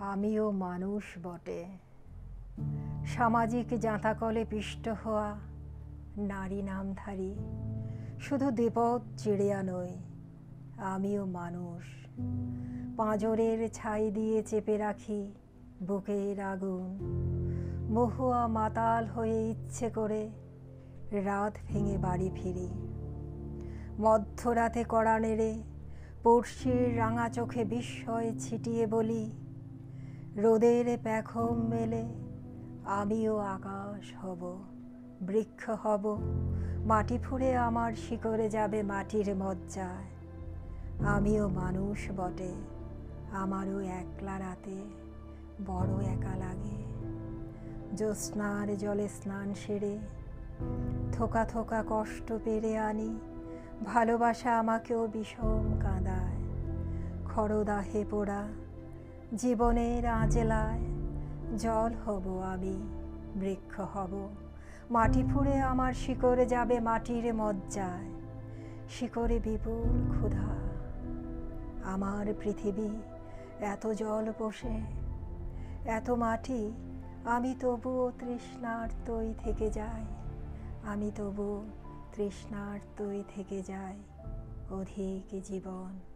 আমিও মানুষ বটে, সামাজিক জাঁতাকলে পিষ্ট হওয়া নারী নামধারী। শুধু দেবত চিড়িয়া নই, আমিও মানুষ। পাঁজরের ছাই দিয়ে চেপে রাখি বুকের আগুন। মহুয়া মাতাল হয়ে ইচ্ছে করে রাত ভেঙে বাড়ি ফিরি। মধ্যরাতে কড়া নেড়ে পড়শির রাঙা চোখে বিস্ময় ছিটিয়ে বলি, রোদের পেখম মেলে আমিও আকাশ হব, বৃক্ষ হব। মাটি ফুঁড়ে আমার শিকড়ে যাবে মাটির মজ্জায়। আমিও মানুষ বটে, আমারও একলা রাতে বড় একা লাগে। জ্যোৎস্নার জলে স্নান সেরে থোকা থোকা কষ্ট পেরে আনি। ভালোবাসা আমাকেও বিষম কাঁদায়। খরদাহে পোড়া জীবনের আঁচলায় জল হব আমি, বৃক্ষ হব। মাটি ফুঁড়ে আমার শিকড়ে যাবে মাটির মজ্জায়। শিকড়ে বিপুল ক্ষুধা, আমার পৃথিবী এত জল পোষে, এত মাটি। আমি তবুও তৃষ্ণার্তই থেকে যাই, আমি তবু তৃষ্ণার্তই থেকে যাই অধিক জীবন।